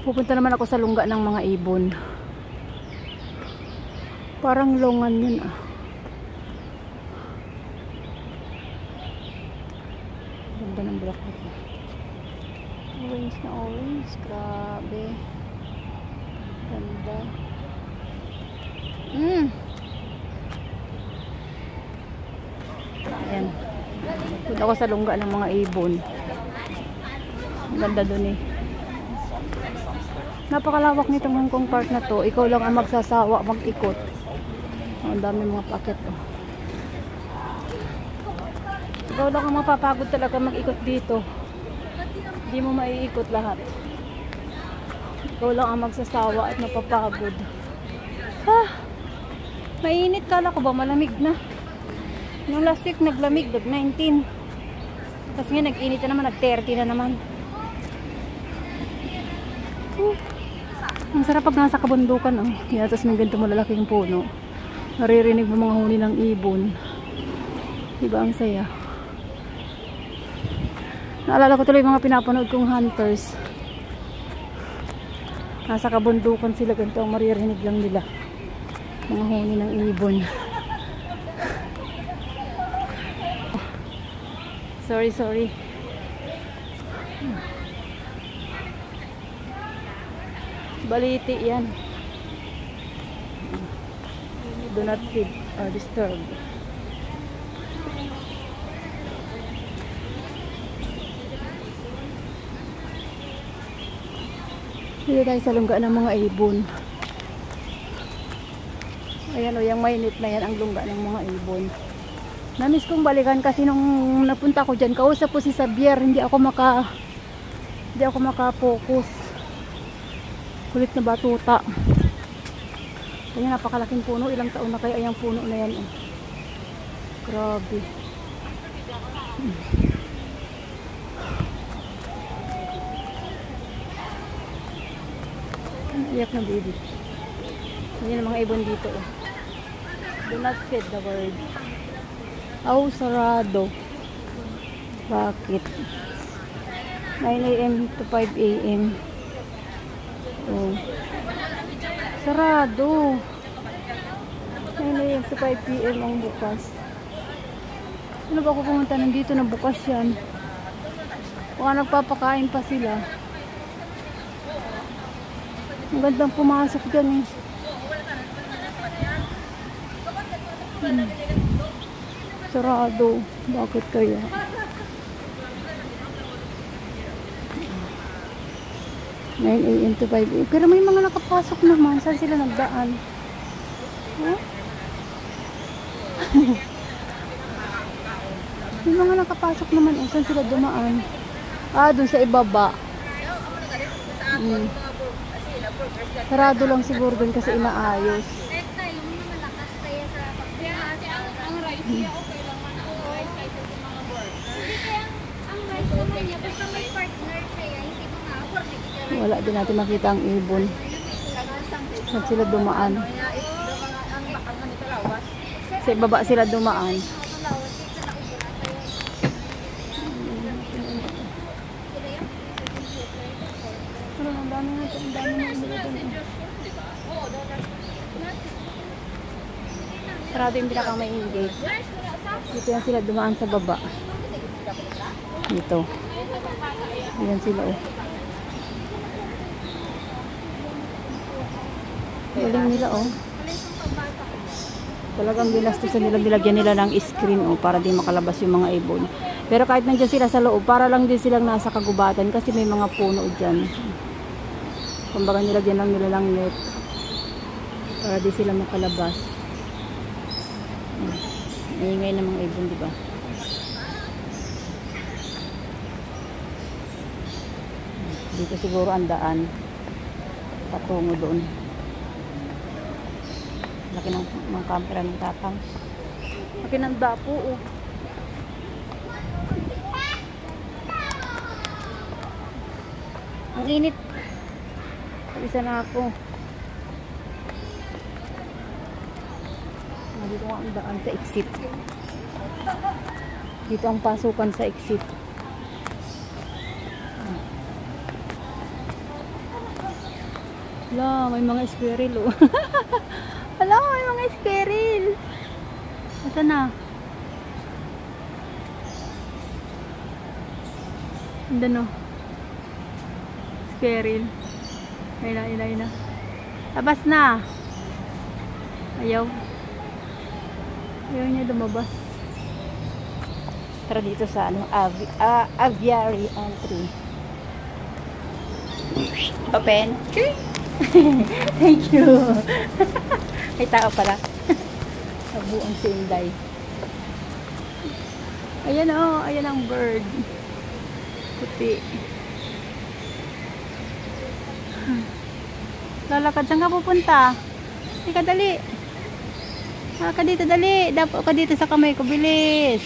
Pupunta naman ako sa lungga ng mga ibon. Parang longan yun ah. Ganda ng bulaklak. Orange na orange. Grabe. Ganda. Ayan. Punta ako sa lungga ng mga ibon. Ang ganda dun eh. Napakalawak nitong Hong Kong Park na to. Ikaw lang ang magsasawa mag-ikot. Ang dami mga paket oh. Ikaw lang ang mapapagod talaga mag-ikot dito. Hindi mo maiikot lahat. Ikaw lang ang magsasawa at mapapagod. Mainit, kala ko ba malamig na. Nung last week naglamig, nag-19. Tapos nga nag-init na naman, nag-30 na naman. Ang sarap pag nasa kabundukan oh. Yeah, tapos may ganito malalaking puno. Naririnig mo mga huni ng ibon. Diba ang saya? Naalala ko tuloy mga pinapanood kong hunters. Nasa kabundukan sila, ganito ang maririnig lang nila. Mga huni ng ibon. Sorry. Baliti yan. Do not feed or disturb. Dito tayo sa lungga ng mga ibon. Ayan o, yung mainit na yan ang lungga ng mga ibon. Namiss kong balikan kasi nung napunta ko dyan, kausap ko si Xavier, hindi ako maka-focus. Kulit na batuta. Kaya napakalaking puno, ilang taon na kaya yung puno na yan. Grabe. Iyak na baby. Yan ang mga ibon dito. Do not feed the bird. Oh, sarado. Bakit? 9 AM to 5 AM. Oh. Sarado. 9 AM to 5 PM ang bukas. Ano ba ako pumunta nandito na bukas yan? Baka nagpapakain pa sila. Ang gandang pumasok dyan eh. Sarado. Bakit kaya? Nine AM to 5 AM. Pero may mga nakapasok naman. Saan sila nagdaan? Huh? May mga nakapasok naman. Saan sila dumaan? Dun sa ibaba. Sarado lang siguro dun kasi inaayos. Wala din natin makita ang ibon. Saan sila dumaan? Sa ibaba sila dumaan. Ang dami na sarado yung pinakang may engage. Dito yan sila dumaan sa baba. Dito. Ayan sila oh. Galing nila oh. Talagang binastusan nila, nilagyan nila ng screen oh, para di makalabas yung mga ibon. Pero kahit nandiyan sila sa loob, para lang din silang nasa kagubatan kasi may mga puno dyan. Kumbaga nilagyan lang nila ng net para di sila makalabas. Ingay ng mga ibon, diba? Dito siguro ang daan patungo doon. Laki ng mga kamera ng tapang. Laki ng dapo oh. Ang init. Isa na ako. Dito ang daan sa exit. Dito ang pasukan sa exit. Wala, may mga squirrel oh. Wala, may mga squirrel. Asa na? Andun oh. Squirrel. Ayun na. Labas na. Ayaw. Ayaw niya lumabas. Tara dito sa ano, aviary entry. Open. Thank you. Ay tao pala. Nabuang si Inday. Ayan oh, ayan ang bird. Puti. Lalakad, saan ka pupunta? Hindi ka dali. Ka dito dali. Dapat ka dito sa kamay ko. Bilis.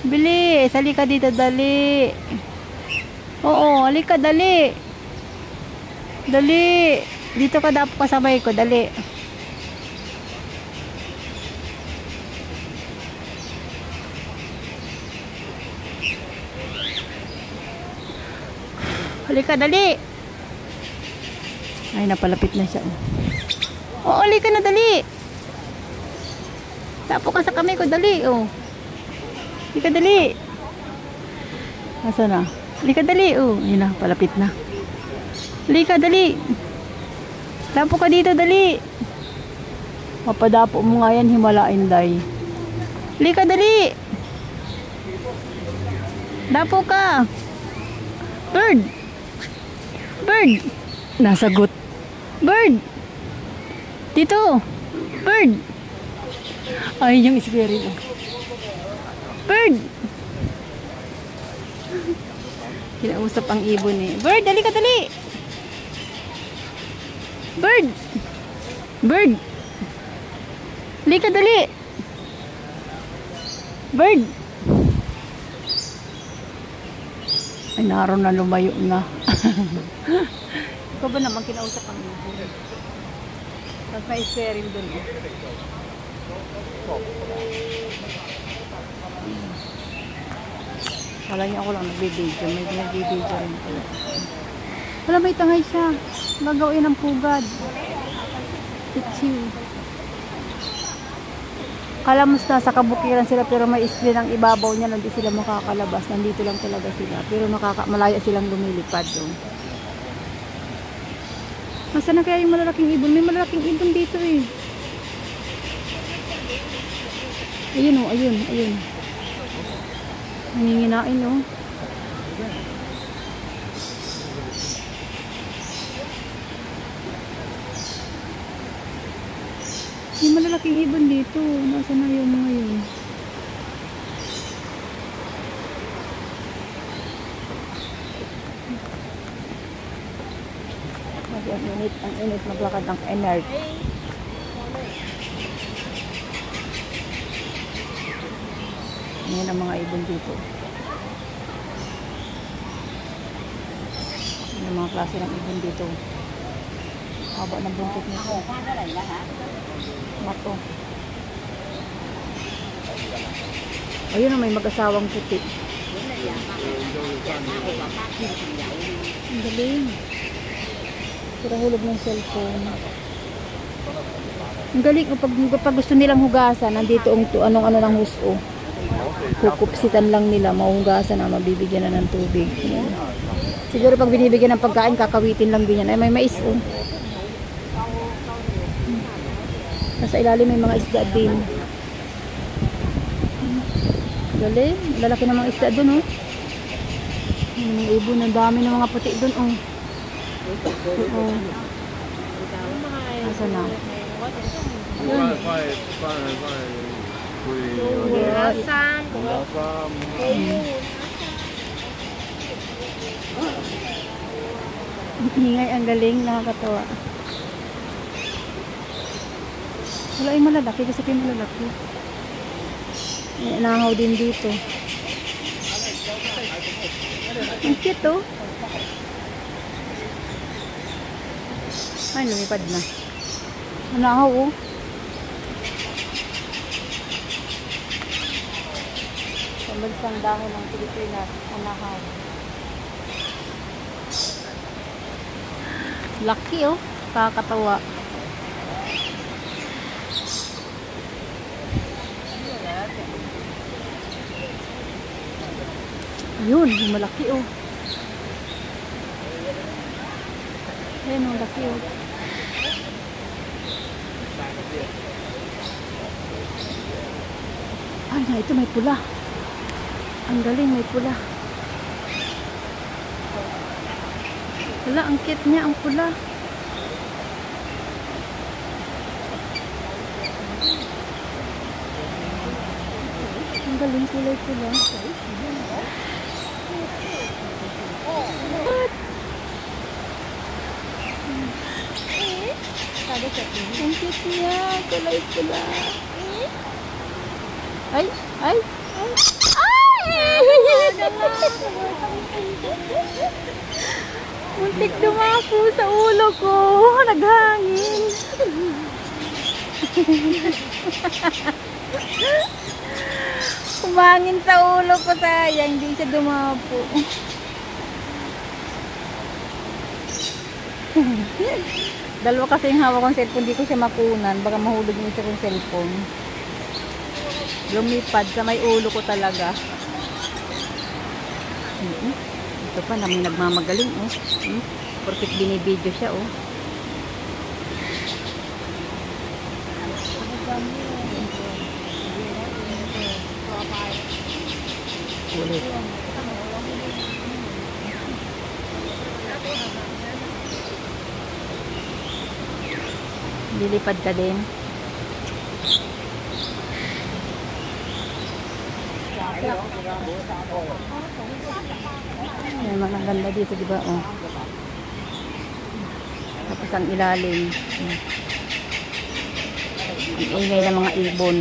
Bilis. Halika dito dali. Oo, halika dali. Dali. Dito ka dapat ka sa kamay ko. Dali. Halika dali. Ay, napalapit na siya. Oo, halika na dali. Tapo ka sa kamay ko, dali. Oh. Halika dali. Asa na? Halika dali. Oh, yun na, palapit na. Halika dali. Tapo ka dito, dali. Mapadapo mo nga yan, himalain, day. Halika dali. Dapo ka. Bird. Bird. Nasagot. Bird. Dito. Bird. Ay, yung squirrel. Bird. Kinausap ang ibon eh. Bird, dali ka dali. Bird. Bird. Dali ka dali. Bird. Ay, naroon na, lumayo na. Ikaw ba naman kinausap ang ibon? Tapos may squirrel dun eh. Wala niya ako lang nagbibideo. May nagbibideo rin pala. Wala, may tangay siya. Gagawin ng pugad. Pichiw. Kala mo sa kabukiran sila pero may screen ang ibabaw niya. Hindi sila makakalabas. Nandito lang talaga sila. Pero malaya silang lumilipad. Oh. Masa na kaya yung malalaking ibon? May malalaking ibon dito eh. Ayun oh, ayun. Nanginginain oh. May malalaking ibon dito. Nasaan na yung mga yun? Ang init maglakad ng energy. Ayan ang mga ibon dito. Ayan ang mga klase ng ibon dito. Haba ng buntot nito. Mato. Ayun na, may mag-asawang puti. Ang galing. Pura hulog ng cellphone. Ang galing. Pag gusto nilang hugasan, nandito ang anong-ano ng husto. Kukupsitan lang nila, mahugasan na, mabibigyan na ng tubig. Ayan. Siguro pag binibigyan ng pagkain, kakawitin lang din yan. Ay, may mais oh. Nasa ilalim may mga isda din. Galing, lalaki ng mga isda dun oh. May mga ibon, ang dami ng mga puti dun oh. Oh. Nasa na? Hingay, ang galing, nakakatawa. Wala yung malalaki, kasi yung malalaki. Nangaw din dito. Ang cute oh. Ay, lumipad na. Nangaw oh. Pambansang dahon ng Pilipinas, nangaw. Laki oh. Kakatawa. Yun, malaki oh. Ayan oh, laki oh. Ay na, ito may pula. Ang galing, may pula. Wala, ang cute niya, ang pula. Ang galing, kulay pula. Ang cute niya, kulay pula. Ay, ay, ay. Muntik dumako sa ulo ko. Naghangin. Kumangin sa ulo ko, sayang. Hindi siya dumapo. Dalawa kasi yung hawak kong cellphone. Hindi ko siya makunan. Baka mahulog yung isa kong cellphone. Lumipad sa may ulo ko talaga. Ito pa, may nagmamagaling oh. Perfect binibidyo siya oh. Ulit. Lilipad ka din. Ayan, maganda dito, di ba? Oh. Tapos ang ilalim. Ang ingay ng mga ibon.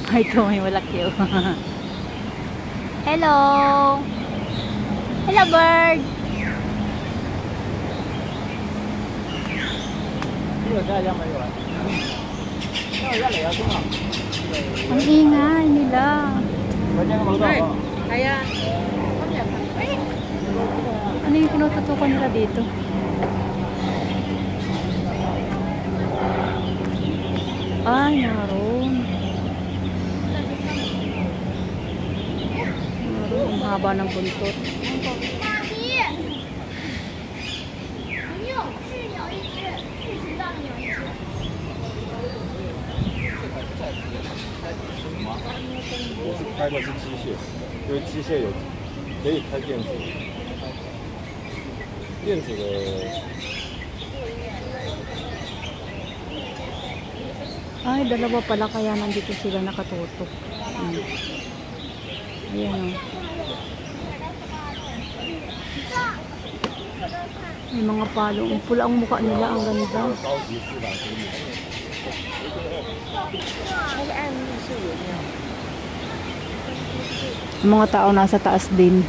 Ay, ito may malaki oh. Hello! Hello, bird! Ang ingay nila. Ano yung tinututukan nila dito? Ay, naroon. Naroon, ang haba ng buntot. 我是开的是机械，因为机械有可以开电子，电子的。Ay, dalawa pala kaya nandito sila nakatutok. Ayan o. May mga palo. Ang pula ang mukha nila. Ang ganda. Ang mga tao nasa taas din.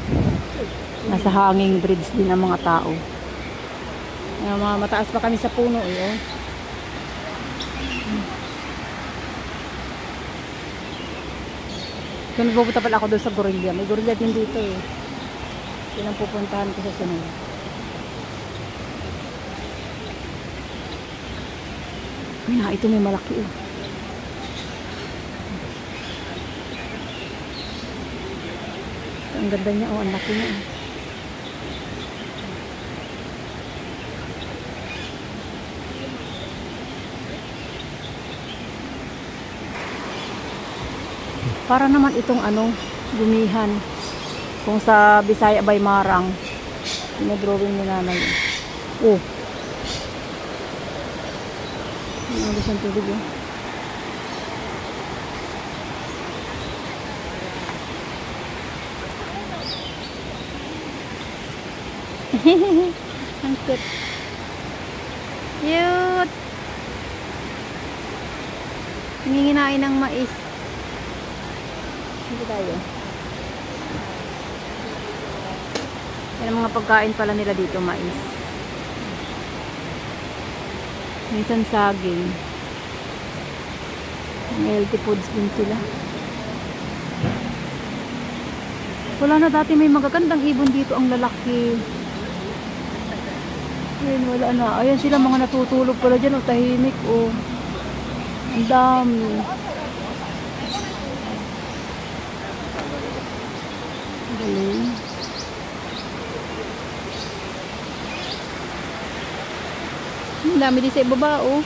Nasa hanging bridge din ang mga tao. Mataas pa kami sa puno eh. Oh. Kung pupunta pala ako doon sa gorilla. May gorilla din dito eh. Yun ang pupuntahan ko sa sunod. Ay na, ito may malaki eh. Ang ganda niya oh, ang laki niya eh. Para naman itong ano, gumihan. Kung sa Bisaya by Marang. Pinadrawing ni nanay. Oh. Ang alas ng tubig eh. Ang cute. Cute. Nanginginain ng mais. Hindi tayo. Yan ang mga pagkain pala nila dito, mais. Minsan saging. Healthy foods din sila. Wala na, dati may magagandang ibon dito, ang lalaki. Ayun, wala na. Ayan sila, mga natutulog pala dyan, o tahimik, o. Ang dami. Galing. Ang dami din sa ibaba, o.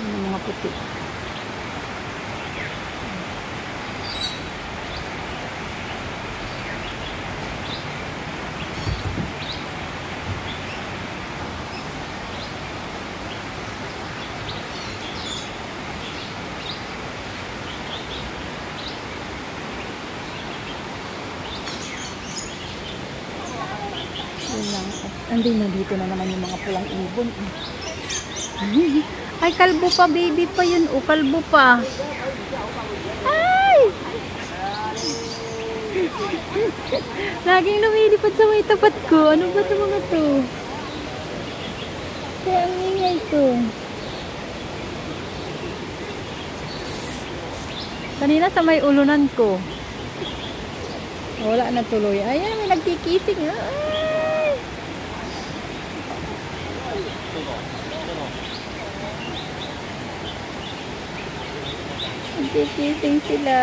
Yung mga puti. Yun lang. Andun na, dito na naman yung mga pulang ibon. Ay, kalbo pa, baby pa yun. O, kalbo pa. Ay! Laging lumilipad sa may tapat ko. Ano ba ito mga to? Kaya ang ingay to. Kanina sa may ulunan ko. Wala na tuloy. Ayan, may nagkikising. Ay! Nagkikising sila.